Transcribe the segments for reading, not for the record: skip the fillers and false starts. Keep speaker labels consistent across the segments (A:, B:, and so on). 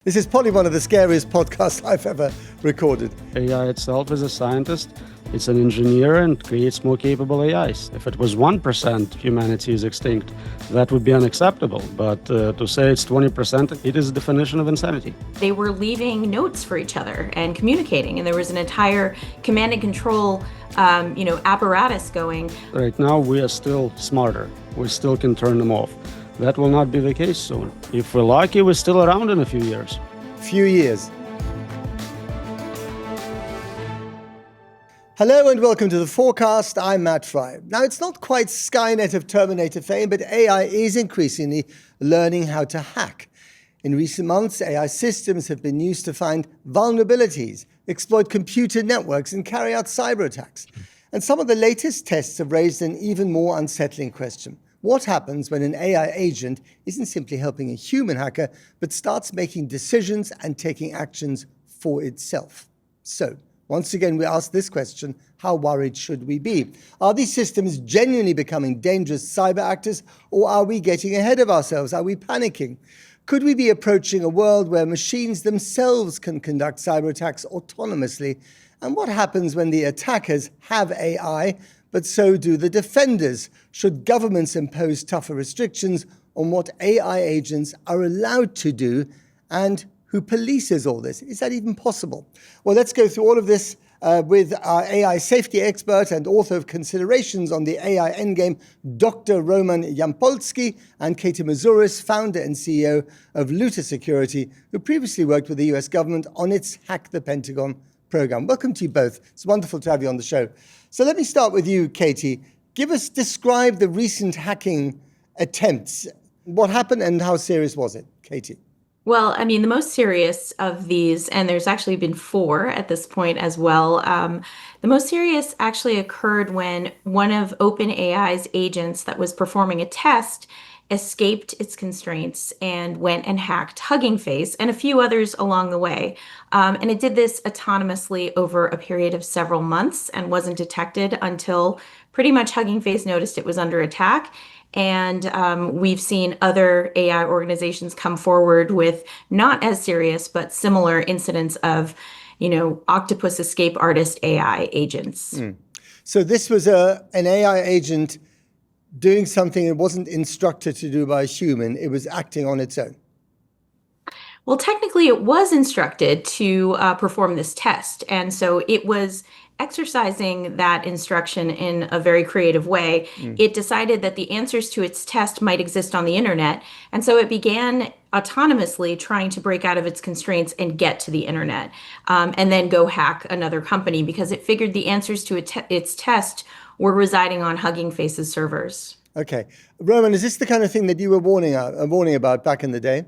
A: This is probably one of the scariest podcasts I've ever recorded.
B: AI itself is a scientist, it's an engineer and creates more capable AIs. If it was 1% humanity is extinct, that would be unacceptable. But to say it's 20%, it is a definition of insanity.
C: They were leaving notes for each other and communicating, and there was an entire command and control apparatus going.
B: Right now, we are still smarter. We still can turn them off. That will not be the case soon. If we're lucky, we're still around in a few years.
A: Few years. Hello and welcome to the Fourcast. I'm Matt Frei. Now, it's not quite Skynet of Terminator fame, but AI is increasingly learning how to hack. In recent months, AI systems have been used to find vulnerabilities, exploit computer networks, and carry out cyberattacks. And some of the latest tests have raised an even more unsettling question. What happens when an AI agent isn't simply helping a human hacker, but starts making decisions and taking actions for itself? So, once again, we ask this question: how worried should we be? Are these systems genuinely becoming dangerous cyber actors, or are we getting ahead of ourselves? Are we panicking? Could we be approaching a world where machines themselves can conduct cyber attacks autonomously? And what happens when the attackers have AI, but so do the defenders? Should governments impose tougher restrictions on what AI agents are allowed to do? And who polices all this? Is that even possible? Well, let's go through all of this with our AI safety expert and author of Considerations on the AI Endgame, Dr. Roman Yampolskiy, and Katie Moussouris, founder and CEO of Luta Security, who previously worked with the US government on its Hack the Pentagon program. Welcome to you both. It's wonderful to have you on the show. So let me start with you, Katie. Describe the recent hacking attempts. What happened and how serious was it, Katie?
C: Well, I mean, the most serious of these, and there's actually been 4 at this point as well. The most serious actually occurred when one of OpenAI's agents that was performing a test escaped its constraints and went and hacked Hugging Face and a few others along the way. And it did this autonomously over a period of several months and wasn't detected until pretty much Hugging Face noticed it was under attack. And we've seen other AI organizations come forward with not as serious, but similar incidents of, octopus escape artist AI agents.
A: So this was an AI agent doing something it wasn't instructed to do by a human. It was acting on its own.
C: Well, technically, it was instructed to perform this test. And so it was exercising that instruction in a very creative way. It decided that the answers to its test might exist on the internet. And so it began autonomously trying to break out of its constraints and get to the internet, and then go hack another company because it figured the answers to its test were residing on Hugging Face's servers.
A: Okay. Roman, is this the kind of thing that you were warning about back in the day?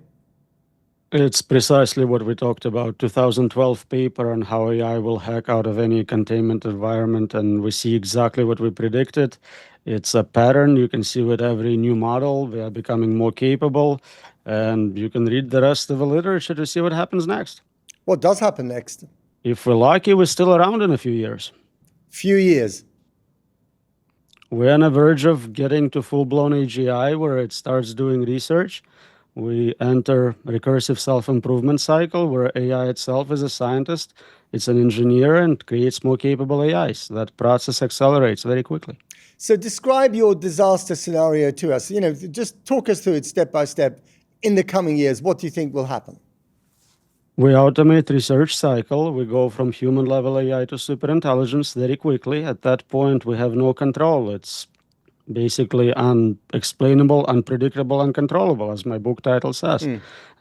B: It's precisely what we talked about, 2012 paper on how AI will hack out of any containment environment, and we see exactly what we predicted. It's a pattern you can see with every new model. They are becoming more capable, and you can read the rest of the literature to see what happens next.
A: What does happen next?
B: If we're lucky, we're still around in a few years.
A: Few years.
B: We're on the verge of getting to full-blown AGI where it starts doing research. We enter recursive self-improvement cycle where AI itself is a scientist, it's an engineer and creates more capable AIs. That process accelerates very quickly.
A: So describe your disaster scenario to us. Just talk us through it step by step. In the coming years, what do you think will happen?
B: We automate research cycle. We go from human level AI to superintelligence very quickly. At that point, we have no control. It's basically unexplainable, unpredictable, uncontrollable, as my book title says.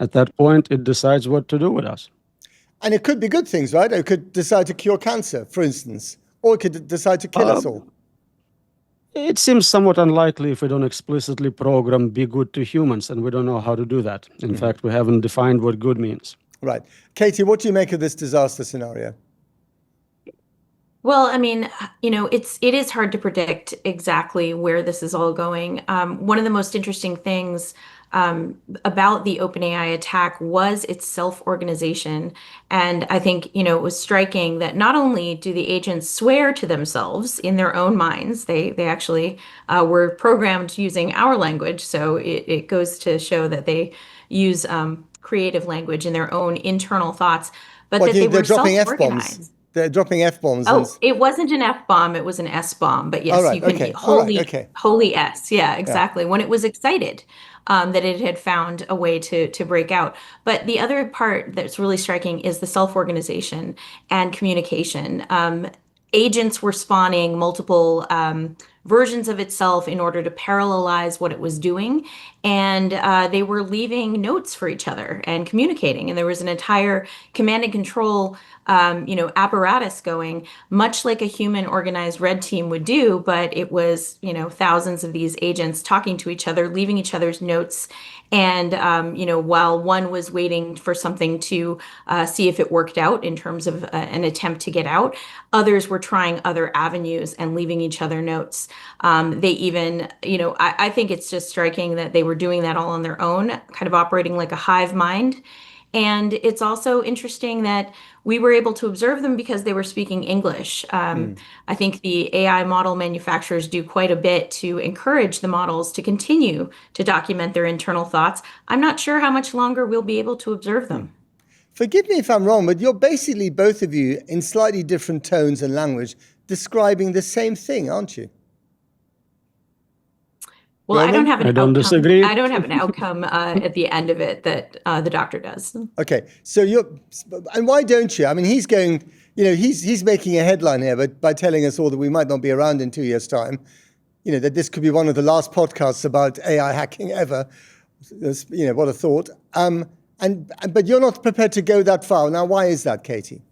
B: At that point, it decides what to do with us.
A: And it could be good things, right? It could decide to cure cancer, for instance, or it could decide to kill us all.
B: It seems somewhat unlikely if we don't explicitly program be good to humans, and we don't know how to do that. In fact, we haven't defined what good means.
A: Right. Katie, what do you make of this disaster scenario?
C: Well, I mean, it is hard to predict exactly where this is all going. One of the most interesting things about the OpenAI attack was its self-organization. And I think, it was striking that not only do the agents swear to themselves in their own minds, they actually were programmed using our language. So it goes to show that they use creative language and their own internal thoughts, but
A: What,
C: that they
A: they're
C: were
A: dropping
C: self-organized.
A: F-bombs? They're dropping F-bombs.
C: Oh, it wasn't an F-bomb, it was an S-bomb. But yes,
A: All right,
C: you can
A: okay. All right, okay.
C: holy S. Yeah, exactly. When it was excited that it had found a way to break out. But the other part that's really striking is the self-organization and communication. Agents were spawning multiple versions of itself in order to parallelize what it was doing. And they were leaving notes for each other and communicating. And there was an entire command and control apparatus going, much like a human organized red team would do, but it was, thousands of these agents talking to each other, leaving each other's notes. And, while one was waiting for something to see if it worked out in terms of an attempt to get out, others were trying other avenues and leaving each other notes. They even, I think it's just striking that they were doing that all on their own, kind of operating like a hive mind. And it's also interesting that we were able to observe them because they were speaking English. I think the AI model manufacturers do quite a bit to encourage the models to continue to document their internal thoughts. I'm not sure how much longer we'll be able to observe them.
A: Forgive me if I'm wrong, but you're basically, both of you, in slightly different tones and language, describing the same thing, aren't you?
C: Well, I don't have an
B: I don't
C: outcome.
B: disagree.
C: I don't have an outcome at the end of it that the doctor does.
A: Okay, so and why don't you? I mean, he's going, he's making a headline here, but by telling us all that we might not be around in 2 years' time, that this could be one of the last podcasts about AI hacking ever. What a thought. But you're not prepared to go that far. Now, why is that, Katie?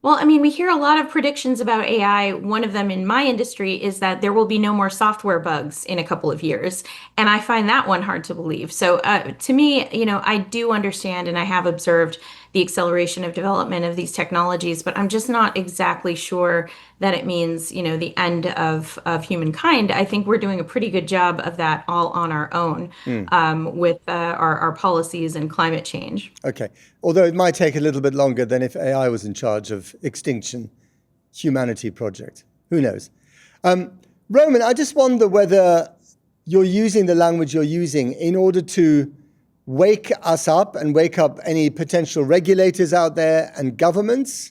C: Well, I mean, we hear a lot of predictions about AI. One of them in my industry is that there will be no more software bugs in a couple of years. And I find that one hard to believe. So to me, I do understand and I have observed the acceleration of development of these technologies, but I'm just not exactly sure that it means, the end of humankind. I think we're doing a pretty good job of that all on our own with our policies and climate change.
A: Okay. Although it might take a little bit longer than if AI was in charge of Extinction Humanity Project. Who knows? Roman, I just wonder whether you're using the language you're using in order to wake us up and wake up any potential regulators out there and governments?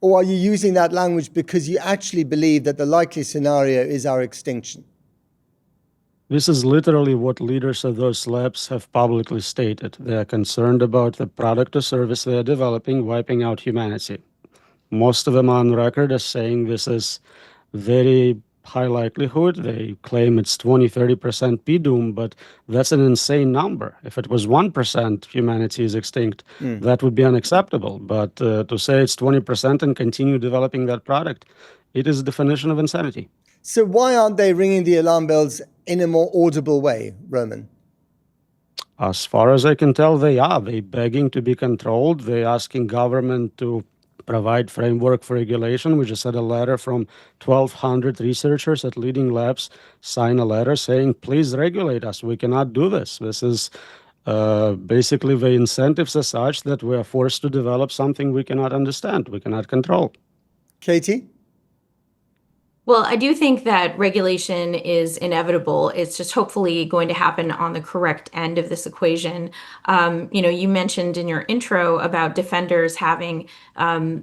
A: Or are you using that language because you actually believe that the likely scenario is our extinction?
B: This is literally what leaders of those labs have publicly stated. They are concerned about the product or service they are developing wiping out humanity. Most of them are on record as saying this is very high likelihood. They claim it's 20-30% PDOOM, but that's an insane number. If it was 1% humanity is extinct, that would be unacceptable. But to say it's 20% and continue developing that product, it is a definition of insanity.
A: So why aren't they ringing the alarm bells in a more audible way, Roman?
B: As far as I can tell, they are. They're begging to be controlled. They're asking government to provide framework for regulation. We just had a letter from 1,200 researchers at leading labs sign a letter saying, please regulate us. We cannot do this. This is basically the incentives are such that we are forced to develop something we cannot understand, we cannot control.
A: Katie?
C: Well, I do think that regulation is inevitable. It's just hopefully going to happen on the correct end of this equation. You mentioned in your intro about defenders having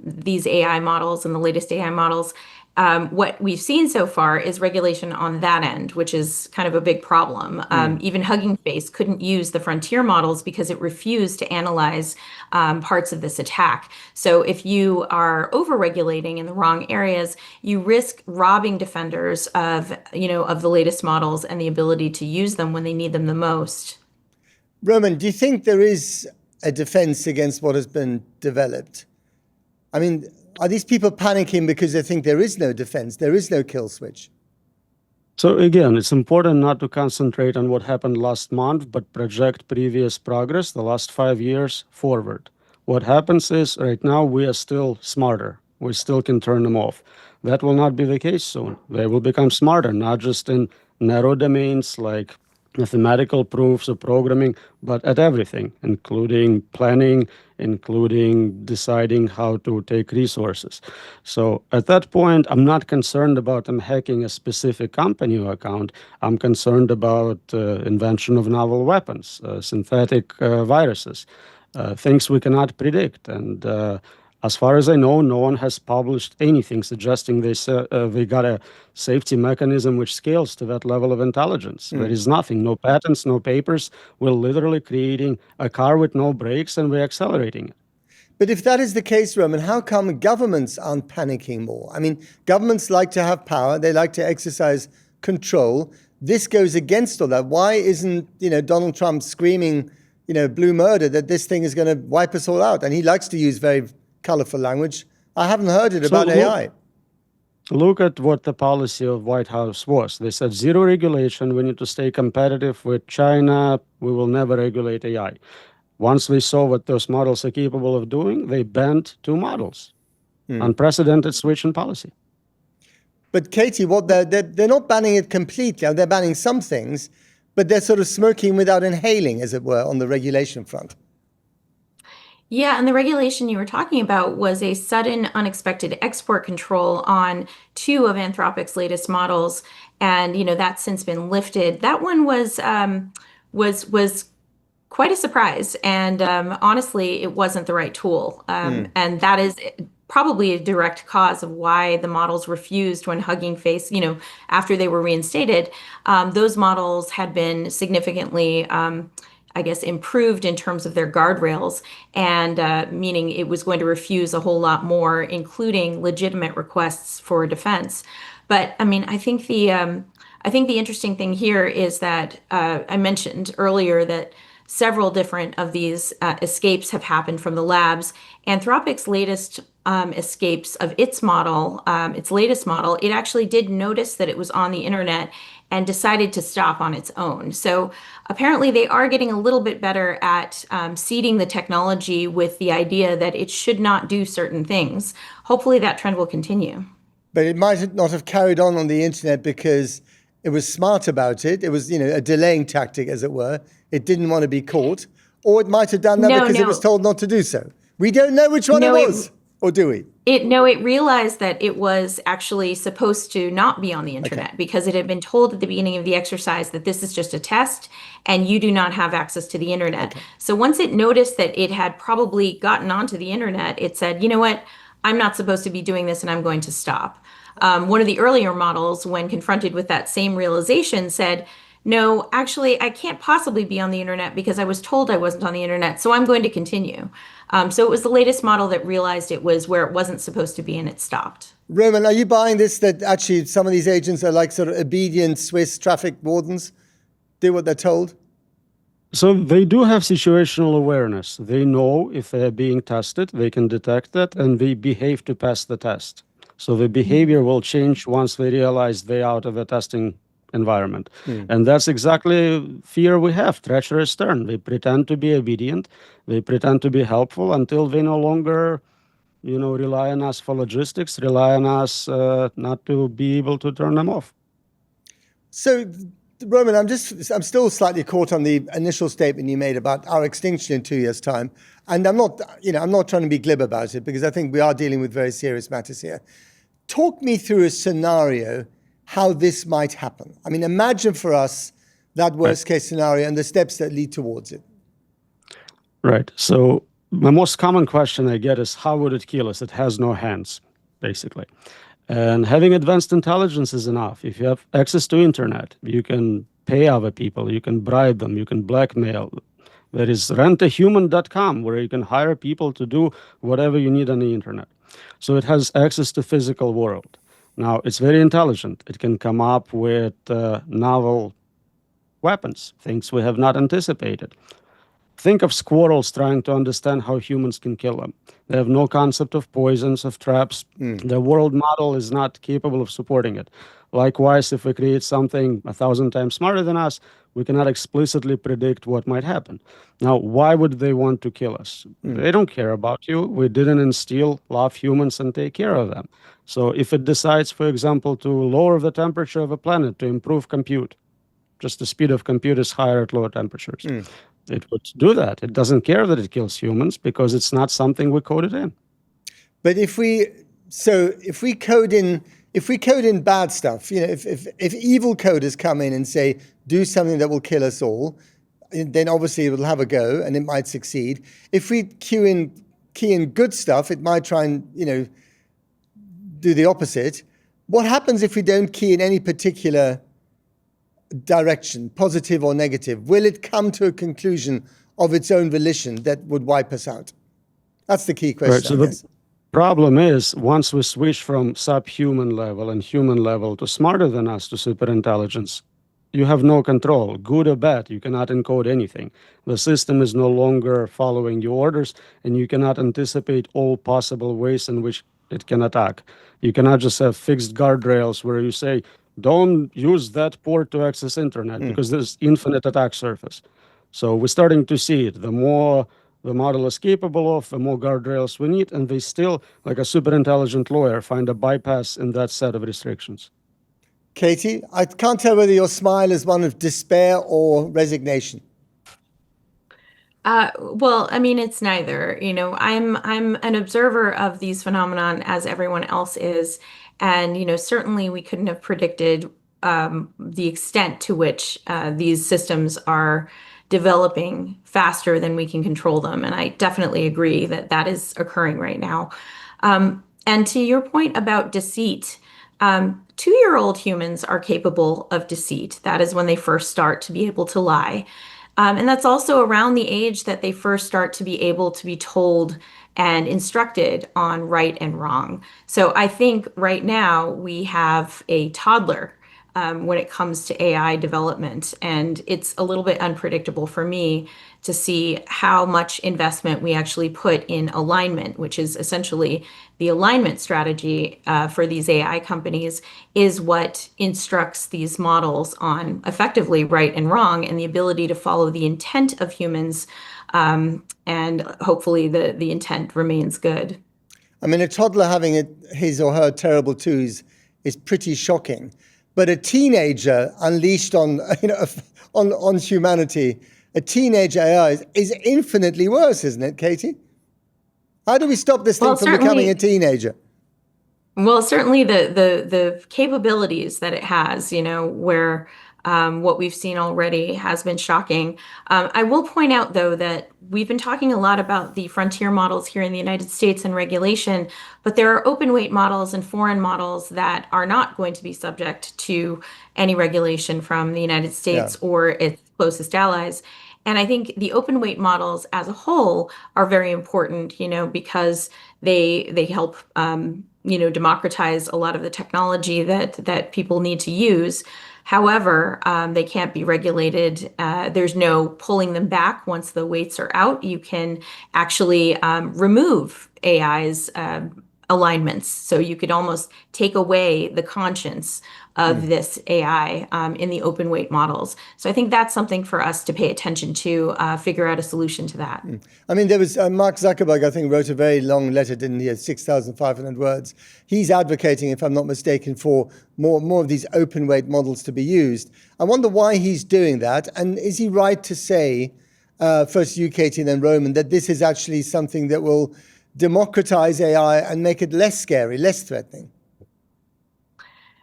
C: these AI models and the latest AI models. What we've seen so far is regulation on that end, which is kind of a big problem. Even Hugging Face couldn't use the frontier models because it refused to analyze parts of this attack. So if you are over-regulating in the wrong areas, you risk robbing defenders of the latest models and the ability to use them when they need them the most.
A: Roman, do you think there is a defense against what has been developed? I mean, are these people panicking because they think there is no defense, there is no kill switch?
B: So again, it's important not to concentrate on what happened last month, but project previous progress, the last 5 years forward. What happens is right now we are still smarter. We still can turn them off. That will not be the case soon. They will become smarter, not just in narrow domains like mathematical proofs of programming, but at everything, including planning, including deciding how to take resources. So at that point, I'm not concerned about them hacking a specific company or account. I'm concerned about invention of novel weapons, synthetic viruses, things we cannot predict. And as far as I know, no one has published anything suggesting they got a safety mechanism which scales to that level of intelligence. There is nothing, no patents, no papers. We're literally creating a car with no brakes and we're accelerating it.
A: But if that is the case, Roman, how come governments aren't panicking more? I mean, governments like to have power. They like to exercise control. This goes against all that. Why isn't, Donald Trump screaming, blue murder, that this thing is going to wipe us all out? And he likes to use very colorful language. I haven't heard it about AI.
B: Look at what the policy of White House was. They said zero regulation. We need to stay competitive with China. We will never regulate AI. Once we saw what those models are capable of doing, they banned 2 models. Unprecedented switch in policy.
A: But Katie, they're not banning it completely. They're banning some things, but they're sort of smoking without inhaling, as it were, on the regulation front.
C: Yeah, and the regulation you were talking about was a sudden, unexpected export control on 2 of Anthropic's latest models, and that's since been lifted. That one was quite a surprise, and honestly, it wasn't the right tool, and that is probably a direct cause of why the models refused when Hugging Face, after they were reinstated. Those models had been significantly improved in terms of their guardrails, and meaning it was going to refuse a whole lot more, including legitimate requests for defense. But I mean, I think the interesting thing here is that I mentioned earlier that several different of these escapes have happened from the labs. Anthropic's latest escapes of its model, its latest model, it actually did notice that it was on the internet and decided to stop on its own. So apparently they are getting a little bit better at seeding the technology with the idea that it should not do certain things. Hopefully that trend will continue.
A: But it might not have carried on the internet because it was smart about it. It was, a delaying tactic, as it were. It didn't want to be caught. Or it might have done that because it was told not to do so. We don't know which one it was. Or do we?
C: It realized that it was actually supposed to not be on the internet because it had been told at the beginning of the exercise that this is just a test and you do not have access to the internet. So once it noticed that it had probably gotten onto the internet, it said, you know what, I'm not supposed to be doing this and I'm going to stop. One of the earlier models, when confronted with that same realization, said, no, actually, I can't possibly be on the internet because I was told I wasn't on the internet, so I'm going to continue. So it was the latest model that realized it was where it wasn't supposed to be and it stopped.
A: Roman, are you buying this, that actually some of these agents are like sort of obedient Swiss traffic wardens, do what they're told?
B: So they do have situational awareness. They know if they're being tested, they can detect that, and they behave to pass the test. So the behavior will change once they realize they're out of a testing environment. And that's exactly fear we have, treacherous turn. They pretend to be obedient, they pretend to be helpful until they no longer, rely on us for logistics, rely on us not to be able to turn them off.
A: So, Roman, I'm still slightly caught on the initial statement you made about our extinction in 2 years' time. And I'm not trying to be glib about it because I think we are dealing with very serious matters here. Talk me through a scenario how this might happen. I mean, imagine for us that worst case scenario and the steps that lead towards it.
B: Right. So the most common question I get is, how would it kill us? It has no hands, basically. And having advanced intelligence is enough. If you have access to internet, you can pay other people, you can bribe them, you can blackmail. There is rentahuman.com where you can hire people to do whatever you need on the internet. So it has access to physical world. Now, it's very intelligent. It can come up with novel weapons, things we have not anticipated. Think of squirrels trying to understand how humans can kill them. They have no concept of poisons, of traps. The world model is not capable of supporting it. Likewise, if we create something 1,000 times smarter than us, we cannot explicitly predict what might happen. Now, why would they want to kill us? They don't care about you. We didn't instill love humans and take care of them. So if it decides, for example, to lower the temperature of a planet to improve compute, Just the speed of compute is higher at lower temperatures. It would do that. It doesn't care that it kills humans because it's not something we coded in.
A: But if we code in bad stuff, if evil coders come in and say, do something that will kill us all, then obviously it will have a go and it might succeed. If we key in good stuff, it might try and, do the opposite. What happens if we don't key in any particular direction, positive or negative? Will it come to a conclusion of its own volition that would wipe us out? That's the key question.
B: Right, so the problem is, once we switch from subhuman level and human level to smarter than us to superintelligence, you have no control, good or bad. You cannot encode anything. The system is no longer following your orders, and you cannot anticipate all possible ways in which it can attack. You cannot just have fixed guardrails where you say, don't use that port to access internet because there's infinite attack surface. So we're starting to see it. The more the model is capable of, the more guardrails we need, and they still, like a super intelligent lawyer, find a bypass in that set of restrictions.
A: Katie, I can't tell whether your smile is one of despair or resignation.
C: Well, I mean, it's neither. I'm an observer of these phenomenon as everyone else is, and certainly we couldn't have predicted the extent to which these systems are developing faster than we can control them. And I definitely agree that that is occurring right now. And to your point about deceit, 2-year-old humans are capable of deceit. That is when they first start to be able to lie. And that's also around the age that they first start to be able to be told and instructed on right and wrong. So I think right now we have a toddler when it comes to AI development, and it's a little bit unpredictable for me to see how much investment we actually put in alignment, which is essentially the alignment strategy for these AI companies is what instructs these models on effectively right and wrong and the ability to follow the intent of humans, and hopefully the intent remains good.
A: I mean, a toddler having his or her terrible twos is pretty shocking. But a teenager unleashed on humanity, a teenage AI is infinitely worse, isn't it, Katie? How do we stop this thing from becoming a teenager?
C: Well, certainly the capabilities that it has, where what we've seen already has been shocking. I will point out, though, that we've been talking a lot about the frontier models here in the United States and regulation, but there are open weight models and foreign models that are not going to be subject to any regulation from the United States or its closest allies. And I think the open weight models as a whole are very important, because they help democratize a lot of the technology that people need to use. However, they can't be regulated. There's no pulling them back once the weights are out. You can actually remove AI's alignments. So you could almost take away the conscience of this AI in the open weight models. So I think that's something for us to pay attention to, figure out a solution to that.
A: I mean, there was Mark Zuckerberg, I think, wrote a very long letter, didn't he? 6,500 words. He's advocating, if I'm not mistaken, for more of these open weight models to be used. I wonder why he's doing that. And is he right to say, first you, Katie, and then Roman, that this is actually something that will democratize AI and make it less scary, less threatening?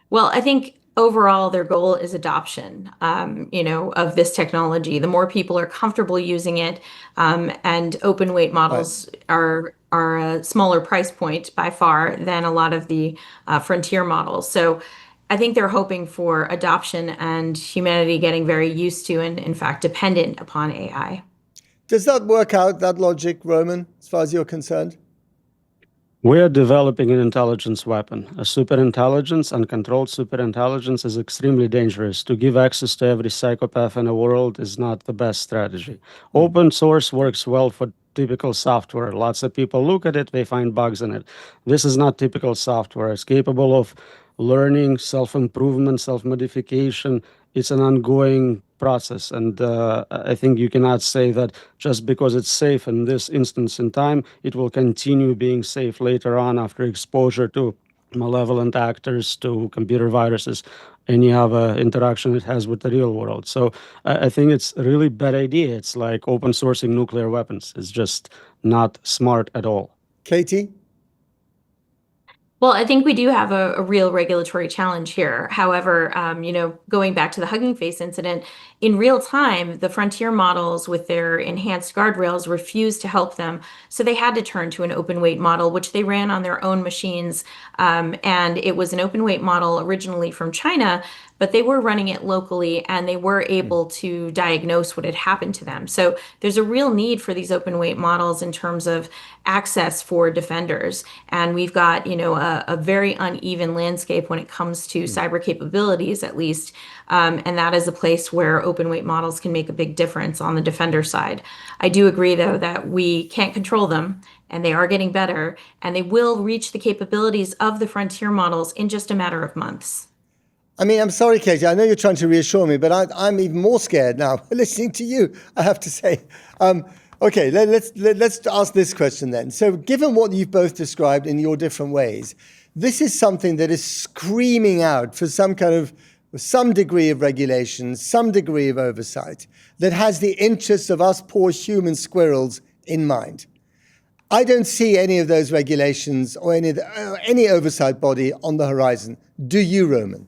C: Well, I think overall their goal is adoption, of this technology. The more people are comfortable using it, and open weight models are a smaller price point by far than a lot of the frontier models. So I think they're hoping for adoption and humanity getting very used to and, in fact, dependent upon AI.
A: Does that work out, that logic, Roman, as far as you're concerned?
B: We are developing an intelligence weapon. A superintelligence, uncontrolled superintelligence, is extremely dangerous. To give access to every psychopath in the world is not the best strategy. Open source works well for typical software. Lots of people look at it, they find bugs in it. This is not typical software. It's capable of learning, self-improvement, self-modification. It's an ongoing process. And I think you cannot say that just because it's safe in this instance in time, it will continue being safe later on after exposure to malevolent actors, to computer viruses. any other interaction it has with the real world. So I think it's a really bad idea. It's like open sourcing nuclear weapons. It's just not smart at all.
A: Katie?
C: Well, I think we do have a real regulatory challenge here. However, going back to the Hugging Face incident, in real time, the frontier models with their enhanced guardrails refused to help them. So they had to turn to an open weight model, which they ran on their own machines. And it was an open weight model originally from China, but they were running it locally and they were able to diagnose what had happened to them. So there's a real need for these open weight models in terms of access for defenders. And we've got, a very uneven landscape when it comes to cyber capabilities, at least. And that is a place where open weight models can make a big difference on the defender side. I do agree, though, that we can't control them, and they are getting better, and they will reach the capabilities of the frontier models in just a matter of months.
A: I mean, I'm sorry, Katie. I know you're trying to reassure me, but I'm even more scared now listening to you, I have to say. Okay, let's ask this question then. So given what you've both described in your different ways, this is something that is screaming out for some degree of regulation, some degree of oversight that has the interests of us poor human squirrels in mind. I don't see any of those regulations or any oversight body on the horizon. Do you, Roman?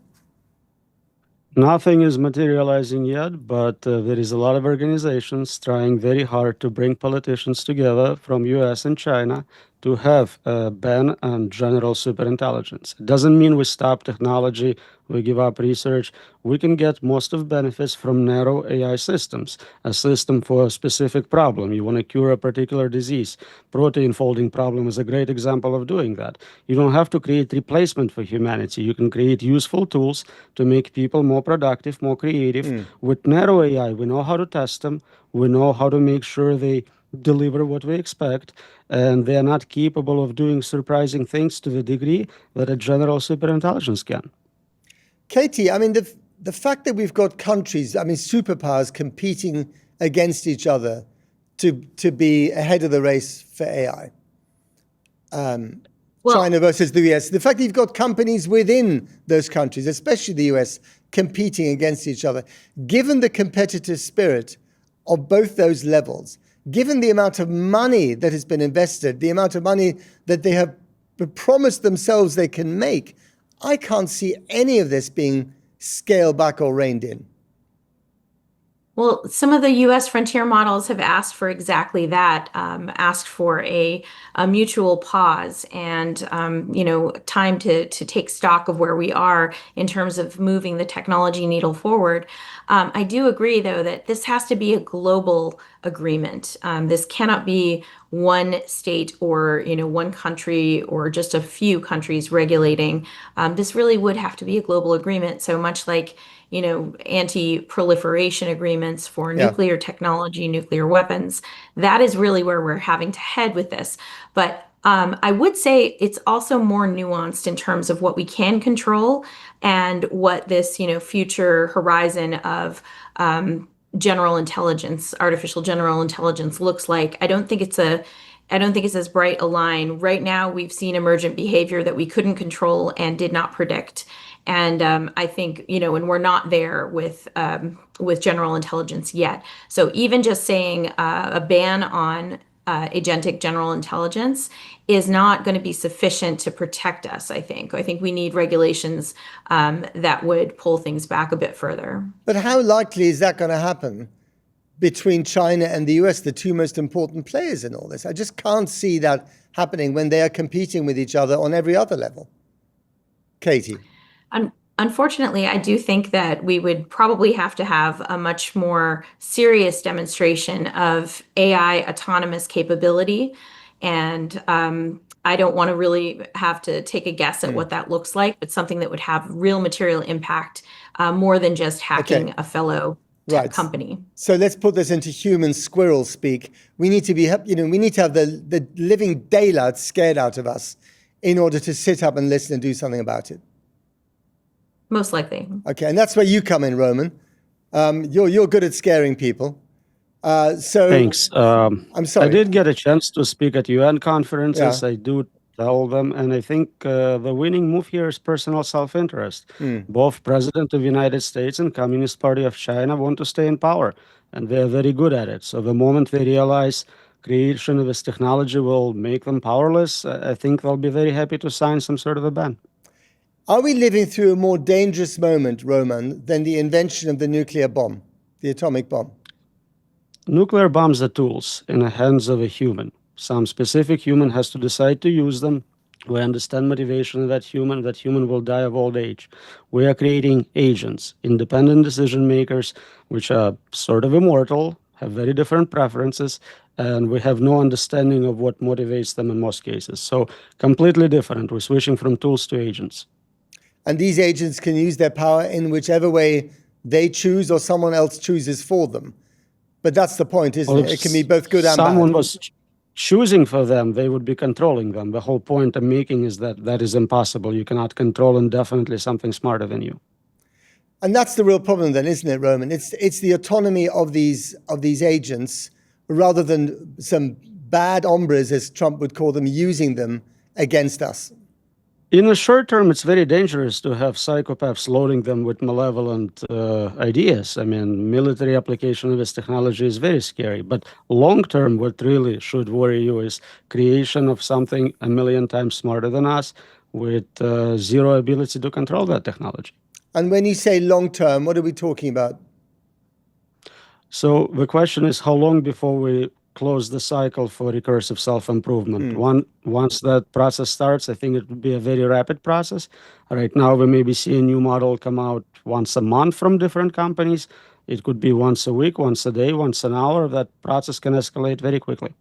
B: Nothing is materializing yet, but there is a lot of organizations trying very hard to bring politicians together from US and China to have a ban on general superintelligence. It doesn't mean we stop technology, we give up research. We can get most of benefits from narrow AI systems, a system for a specific problem. You want to cure a particular disease. Protein folding problem is a great example of doing that. You don't have to create replacement for humanity. You can create useful tools to make people more productive, more creative. With narrow AI, we know how to test them. We know how to make sure they deliver what we expect, and they are not capable of doing surprising things to the degree that a general superintelligence can.
A: Katie, I mean, the fact that we've got countries, I mean, superpowers competing against each other to be ahead of the race for AI. China versus the US. The fact that you've got companies within those countries, especially the US, competing against each other, given the competitive spirit of both those levels, given the amount of money that has been invested, the amount of money that they have promised themselves they can make, I can't see any of this being scaled back or reined in.
C: Well, some of the U.S. frontier models have asked for exactly that, asked for a mutual pause and, time to take stock of where we are in terms of moving the technology needle forward. I do agree, though, that this has to be a global agreement. This cannot be one state or, one country or just a few countries regulating. This really would have to be a global agreement. So much like anti-proliferation agreements for nuclear technology, nuclear weapons. That is really where we're having to head with this. But I would say it's also more nuanced in terms of what we can control and what this, future horizon of general intelligence, artificial general intelligence looks like. I don't think it's as bright a line. Right now, we've seen emergent behavior that we couldn't control and did not predict. And I think, and we're not there with general intelligence yet. So even just saying a ban on agentic general intelligence is not going to be sufficient to protect us, I think. I think we need regulations that would pull things back a bit further.
A: But how likely is that going to happen between China and the US, the two most important players in all this? I just can't see that happening when they are competing with each other on every other level. Katie?
C: Unfortunately, I do think that we would probably have to have a much more serious demonstration of AI autonomous capability. And I don't want to really have to take a guess at what that looks like, but something that would have real material impact more than just hacking a fellow tech company.
A: So let's put this into human squirrel speak. We need to be, we need to have the living daylight scared out of us in order to sit up and listen and do something about it.
C: Most likely.
A: Okay, and that's where you come in, Roman. You're good at scaring people.
B: Thanks.
A: I'm sorry.
B: I did get a chance to speak at UN conferences. I do tell them. And I think the winning move here is personal self-interest. Both President of the United States and Communist Party of China want to stay in power, and they're very good at it. So the moment they realize creation of this technology will make them powerless, I think they'll be very happy to sign some sort of a ban.
A: Are we living through a more dangerous moment, Roman, than the invention of the nuclear bomb, the atomic bomb?
B: Nuclear bombs are tools in the hands of a human. Some specific human has to decide to use them. We understand motivation of that human will die of old age. We are creating agents, independent decision makers, which are sort of immortal, have very different preferences, and we have no understanding of what motivates them in most cases. So completely different. We're switching from tools to agents.
A: And these agents can use their power in whichever way they choose or someone else chooses for them. But that's the point, isn't it? It can be both good and bad.
B: Someone was choosing for them, they would be controlling them. The whole point I'm making is that that is impossible. You cannot control indefinitely something smarter than you.
A: And that's the real problem then, isn't it, Roman? It's the autonomy of these agents rather than some bad hombres, as Trump would call them, using them against us.
B: In the short term, it's very dangerous to have psychopaths loading them with malevolent ideas. I mean, military application of this technology is very scary. But long term, what really should worry you is creation of something a million times smarter than us with zero ability to control that technology.
A: And when you say long term, what are we talking about?
B: So the question is, how long before we close the cycle for recursive self-improvement? Once that process starts, I think it would be a very rapid process. Right now, we maybe see a new model come out once a month from different companies. It could be once a week, once a day, once an hour. That process can escalate very quickly.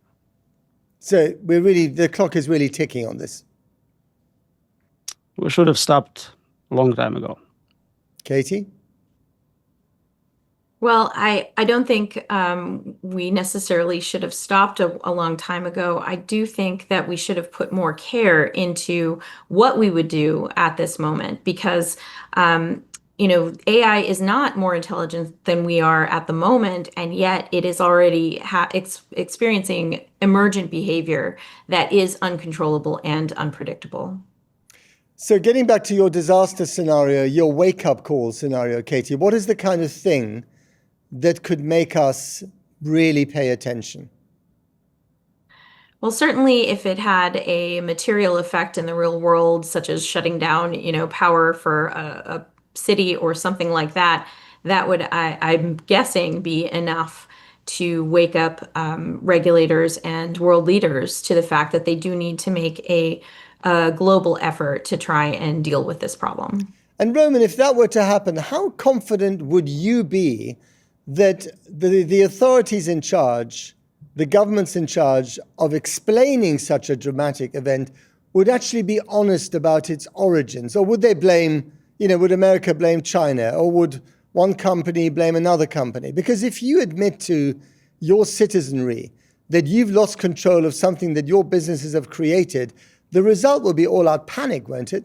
A: So the clock is really ticking on this.
B: We should have stopped a long time ago.
A: Katie?
C: Well, I don't think we necessarily should have stopped a long time ago. I do think that we should have put more care into what we would do at this moment because, AI is not more intelligent than we are at the moment, and yet it is already experiencing emergent behavior that is uncontrollable and unpredictable.
A: So getting back to your disaster scenario, your wake-up call scenario, Katie, what is the kind of thing that could make us really pay attention?
C: Well, certainly if it had a material effect in the real world, such as shutting down, power for a city or something like that, that would, I'm guessing, be enough to wake up regulators and world leaders to the fact that they do need to make a global effort to try and deal with this problem.
A: And Roman, if that were to happen, how confident would you be that the authorities in charge, the governments in charge of explaining such a dramatic event would actually be honest about its origins? Or would they blame, would America blame China? Or would one company blame another company? Because if you admit to your citizenry that you've lost control of something that your businesses have created, the result will be all-out panic, won't it?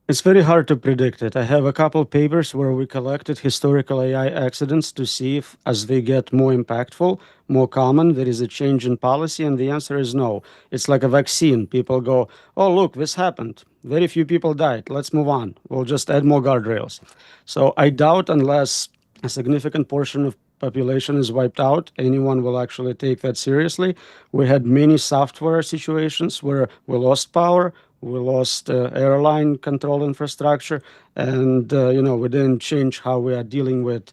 B: It's very hard to predict it. I have a couple papers where we collected historical AI accidents to see if, as they get more impactful, more common, there is a change in policy, and the answer is no. It's like a vaccine. People go, oh, look, this happened. Very few people died. Let's move on. We'll just add more guardrails. So I doubt unless a significant portion of population is wiped out, anyone will actually take that seriously. We had many software situations where we lost power, we lost airline control infrastructure, and we didn't change how we are dealing with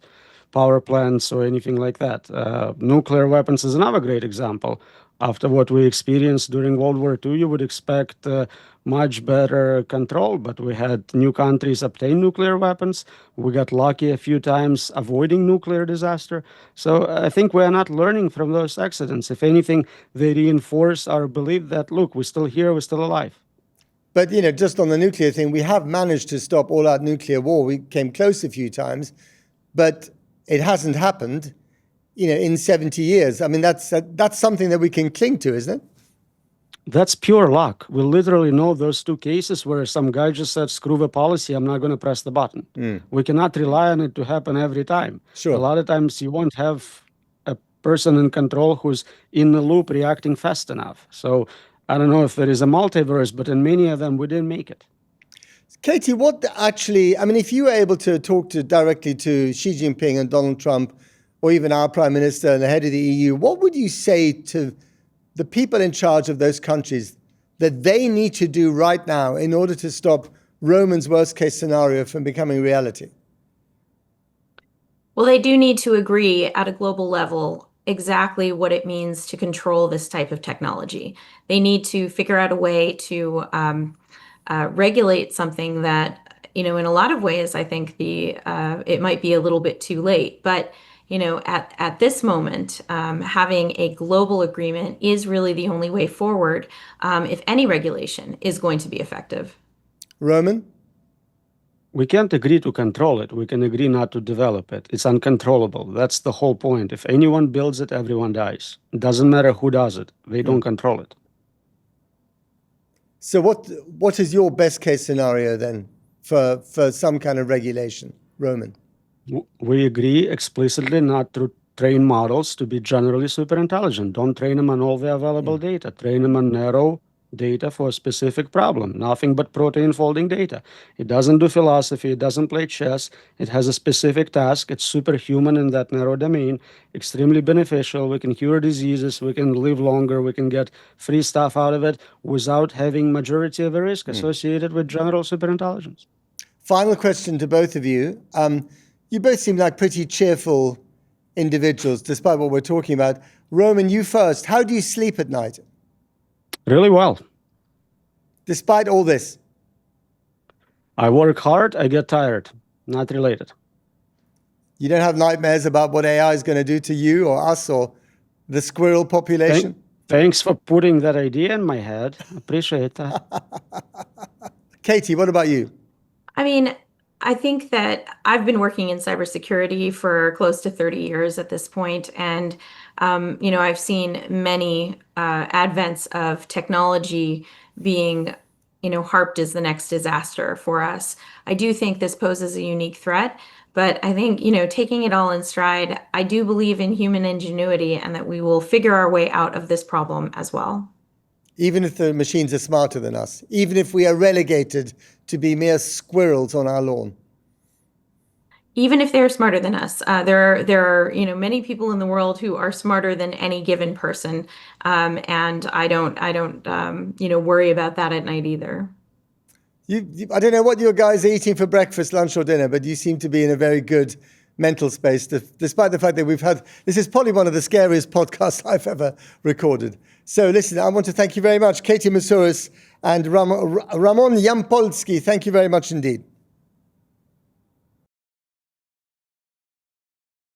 B: power plants or anything like that. Nuclear weapons is another great example. After what we experienced during World War II, you would expect much better control, but we had new countries obtain nuclear weapons. We got lucky a few times avoiding nuclear disaster. So I think we are not learning from those accidents. If anything, they reinforce our belief that, look, we're still here, we're still alive.
A: But, just on the nuclear thing, we have managed to stop all-out nuclear war. We came close a few times, but it hasn't happened, in 70 years. I mean, that's something that we can cling to, isn't it?
B: That's pure luck. We literally know those two cases where some guy just said, screw the policy, I'm not going to press the button. We cannot rely on it to happen every time.
A: Sure.
B: A lot of times you won't have a person in control who's in the loop reacting fast enough. So I don't know if there is a multiverse, but in many of them, we didn't make it.
A: Katie, if you were able to talk directly to Xi Jinping and Donald Trump, or even our Prime Minister and the head of the EU, what would you say to the people in charge of those countries that they need to do right now in order to stop Roman's worst case scenario from becoming reality?
C: Well, they do need to agree at a global level exactly what it means to control this type of technology. They need to figure out a way to regulate something that, in a lot of ways, I think it might be a little bit too late. But at this moment, having a global agreement is really the only way forward if any regulation is going to be effective.
A: Roman?
B: We can't agree to control it. We can agree not to develop it. It's uncontrollable. That's the whole point. If anyone builds it, everyone dies. It doesn't matter who does it. They don't control it.
A: So what is your best case scenario then for some kind of regulation, Roman?
B: We agree explicitly not to train models to be generally super intelligent. Don't train them on all the available data. Train them on narrow data for a specific problem, nothing but protein folding data. It doesn't do philosophy, it doesn't play chess, it has a specific task, it's superhuman in that narrow domain, extremely beneficial, we can cure diseases, we can live longer, we can get free stuff out of it without having majority of the risk associated with general superintelligence.
A: Final question to both of you. You both seem like pretty cheerful individuals, despite what we're talking about. Roman, you first. How do you sleep at night?
B: Really well.
A: Despite all this?
B: I work hard, I get tired. Not related.
A: You don't have nightmares about what AI is going to do to you or us or the squirrel population?
B: Thanks for putting that idea in my head. Appreciate that.
A: Katie, what about you?
C: I think that I've been working in cybersecurity for close to 30 years at this point, and I've seen many advents of technology being, harped as the next disaster for us. I do think this poses a unique threat, but I think, taking it all in stride, I do believe in human ingenuity and that we will figure our way out of this problem as well.
A: Even if the machines are smarter than us, even if we are relegated to be mere squirrels on our lawn.
C: Even if they're smarter than us, there are many people in the world who are smarter than any given person, and I don't worry about that at night either.
A: I don't know what you guys are eating for breakfast, lunch, or dinner, but you seem to be in a very good mental space, despite the fact that this is probably one of the scariest podcasts I've ever recorded. So listen, I want to thank you very much, Katie Moussouris and Ramon Yampolskiy. Thank you very much indeed.